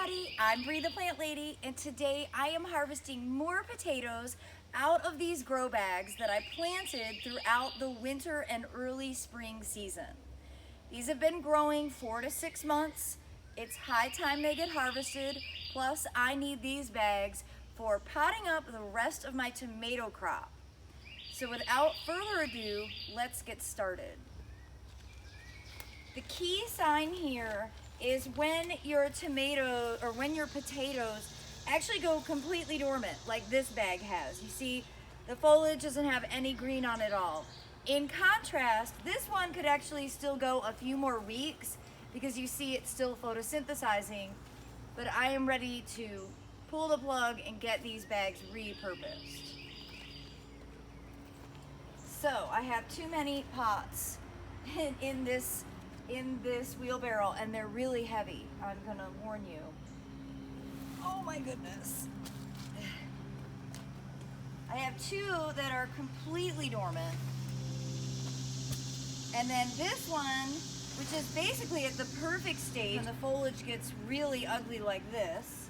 everybody, I'm Bree the Plant Lady, and today I am harvesting more potatoes out of these grow bags that I planted throughout the winter and early spring season. These have been growing 4 to 6 months. It's high time they get harvested, plus I need these bags for potting up the rest of my tomato crop. So without further ado, let's get started. The key sign here is when your potatoes actually go completely dormant, like this bag has. You see, the foliage doesn't have any green on it at all. In contrast, this one could actually still go a few more weeks because you see it's still photosynthesizing, but I am ready to pull the plug and get these bags repurposed. So I have too many pots in this wheelbarrow, and they're really heavy. I'm gonna warn you. Oh my goodness. I have 2 that are completely dormant. And then this one, which is basically at the perfect stage when the foliage gets really ugly like this.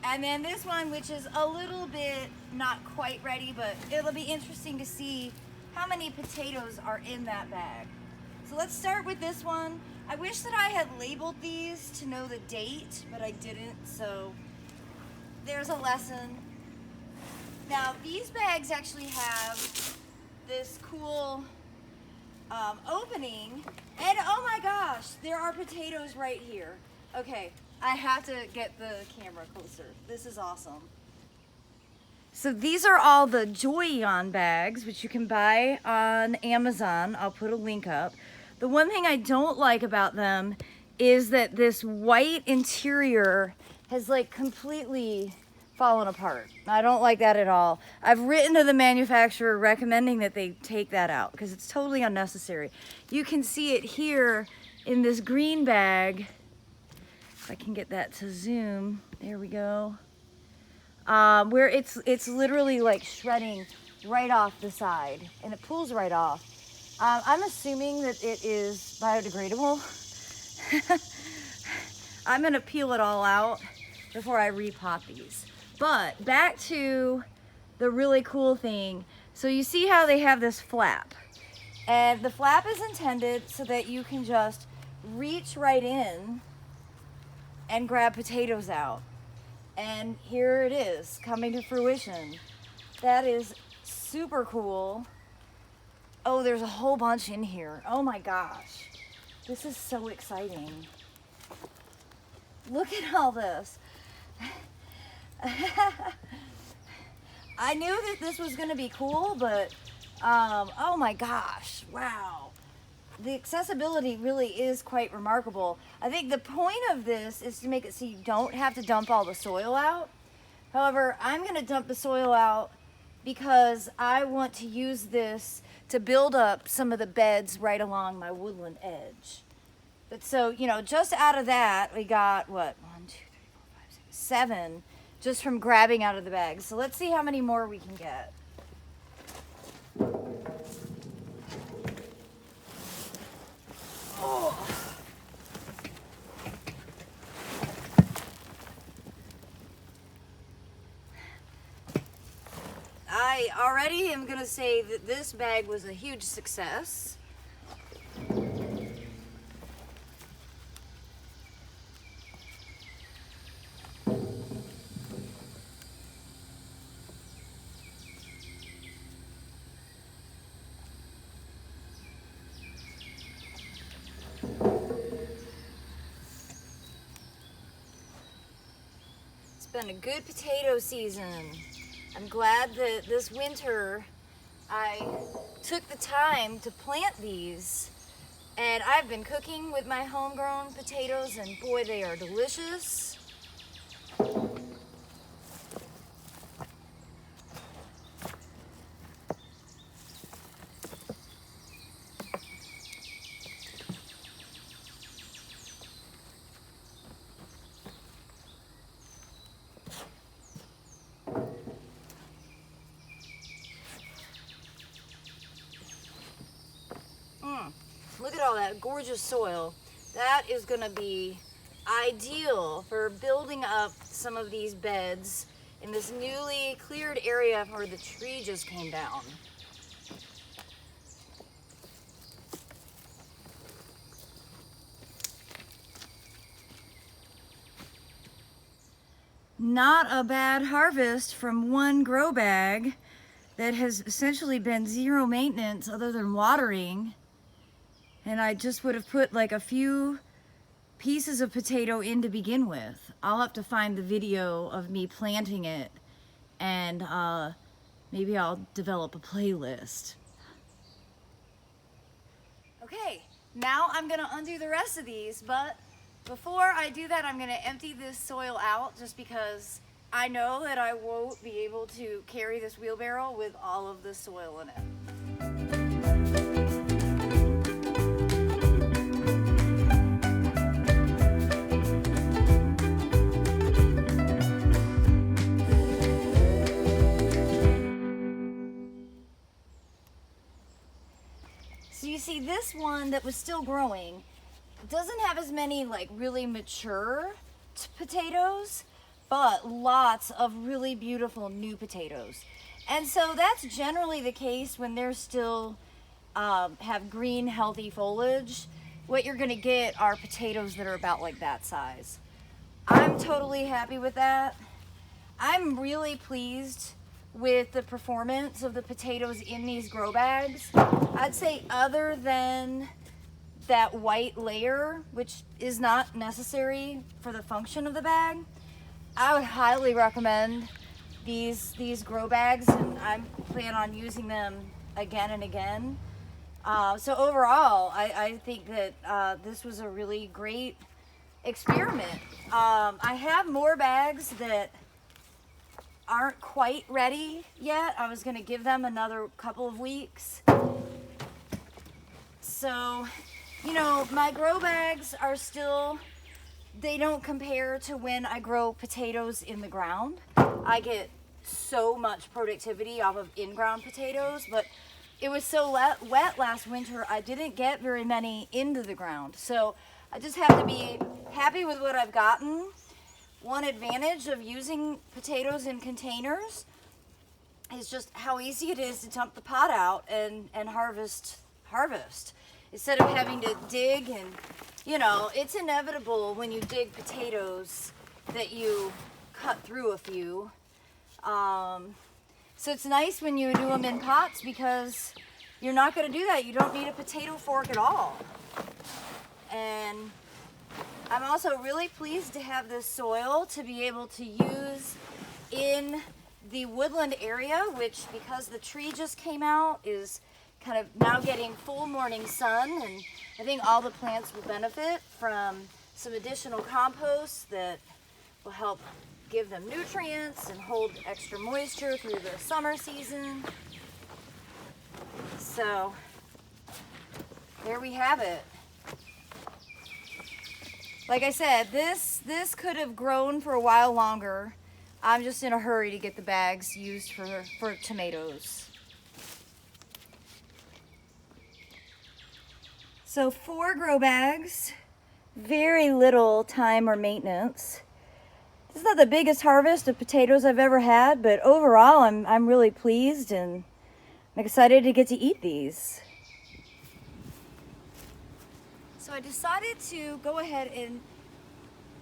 And then this one, which is a little bit not quite ready, but it'll be interesting to see how many potatoes are in that bag. So let's start with this one. I wish that I had labeled these to know the date, but I didn't, so there's a lesson. Now, these bags actually have this cool opening, and oh my gosh, there are potatoes right here. Okay, I have to get the camera closer. This is awesome. So these are all the Joy-On bags, which you can buy on Amazon. I'll put a link up. The one thing I don't like about them is that this white interior has like completely fallen apart. I don't like that at all. I've written to the manufacturer recommending that they take that out because it's totally unnecessary. You can see it here in this green bag. If I can get that to zoom, there we go. Where it's literally like shredding right off the side, and it pulls right off. I'm assuming that it is biodegradable. I'm gonna peel it all out before I repot these. But back to the really cool thing. So you see how they have this flap, and the flap is intended so that you can just reach right in and grab potatoes out. And here it is, coming to fruition. That is super cool. Oh, there's a whole bunch in here. Oh my gosh. This is so exciting. Look at all this. I knew that this was gonna be cool, but oh my gosh, wow. The accessibility really is quite remarkable. I think the point of this is to make it so you don't have to dump all the soil out. However, I'm going to dump the soil out because I want to use this to build up some of the beds right along my woodland edge. But so, you know, just out of that, we got what? 1, 2, 3, 4, 5, 6, 7 just from grabbing out of the bag. So let's see how many more we can get. Oh. I already am going to say that this bag was a huge success. It's been a good potato season. I'm glad that this winter I took the time to plant these, and I've been cooking with my homegrown potatoes, and boy, they are delicious. Look at all that gorgeous soil. That is gonna be ideal for building up some of these beds in this newly cleared area where the tree just came down. Not a bad harvest from one grow bag that has essentially been zero maintenance other than watering. And I just would have put like a few pieces of potato in to begin with. I'll have to find the video of me planting it, and maybe I'll develop a playlist. Okay, now I'm gonna undo the rest of these, but before I do that, I'm gonna empty this soil out just because I know that I won't be able to carry this wheelbarrow with all of the soil in it. So you see, this one that was still growing doesn't have as many like really mature potatoes, but lots of really beautiful new potatoes. And so that's generally the case when they're still have green, healthy foliage. What you're gonna get are potatoes that are about like that size. I'm totally happy with that. I'm really pleased with the performance of the potatoes in these grow bags. I'd say other than that white layer, which is not necessary for the function of the bag, I would highly recommend these grow bags, and I plan on using them again and again. So overall, I think that this was a really great experiment. I have more bags that aren't quite ready yet. I was gonna give them another couple of weeks. So, you know, my grow bags are still, they don't compare to when I grow potatoes in the ground. I get so much productivity off of in-ground potatoes, but it was so wet last winter, I didn't get very many into the ground. So I just have to be happy with what I've gotten. One advantage of using potatoes in containers is just how easy it is to dump the pot out and harvest. Instead of having to dig, and you know, it's inevitable when you dig potatoes that you cut through a few. So it's nice when you do them in pots because you're not going to do that. You don't need a potato fork at all. And I'm also really pleased to have this soil to be able to use in the woodland area, which, because the tree just came out, is kind of now getting full morning sun, and I think all the plants will benefit from some additional compost that will help give them nutrients and hold extra moisture through the summer season. So there we have it. Like I said, this could have grown for a while longer. I'm just in a hurry to get the bags used for tomatoes. So 4 grow bags, very little time or maintenance. This is not the biggest harvest of potatoes I've ever had, but overall I'm really pleased, and I'm excited to get to eat these. So I decided to go ahead and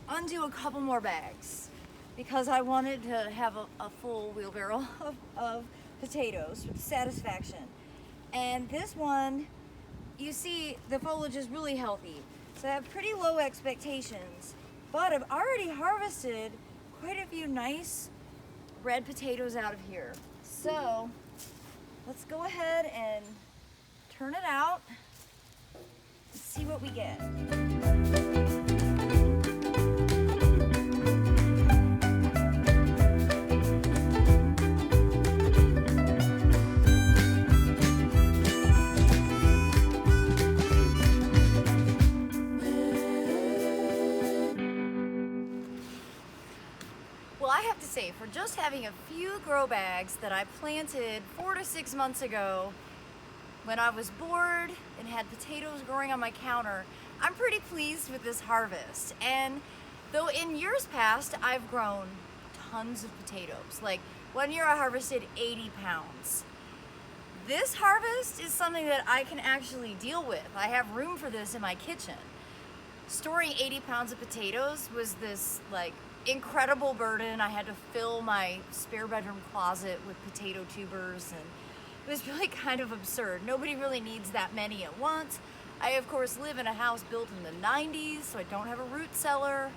undo a couple more bags because I wanted to have a full wheelbarrow of potatoes with satisfaction. And this one, you see, the foliage is really healthy, so I have pretty low expectations, but I've already harvested quite a few nice red potatoes out of here. So let's go ahead and turn it out and see what we get. Say, for just having a few grow bags that I planted 4 to 6 months ago when I was bored and had potatoes growing on my counter, I'm pretty pleased with this harvest. And though in years past, I've grown tons of potatoes. Like one year I harvested 80 pounds. This harvest is something that I can actually deal with. I have room for this in my kitchen. Storing 80 pounds of potatoes was this like incredible burden. I had to fill my spare bedroom closet with potato tubers, and it was really kind of absurd. Nobody really needs that many at once. I of course live in a house built in the 90s, so I don't have a root cellar.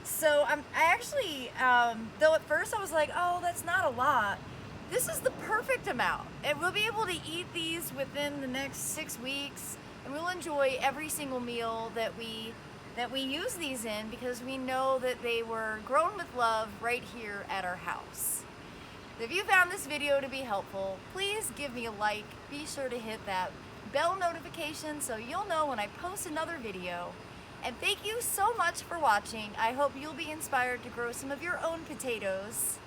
So I actually, though at first I was like, oh, that's not a lot, this is the perfect amount. And we'll be able to eat these within the next 6 weeks, and we'll enjoy every single meal that we use these in, because we know that they were grown with love right here at our house. If you found this video to be helpful, please give me a like. Be sure to hit that bell notification so you'll know when I post another video. And thank you so much for watching. I hope you'll be inspired to grow some of your own potatoes.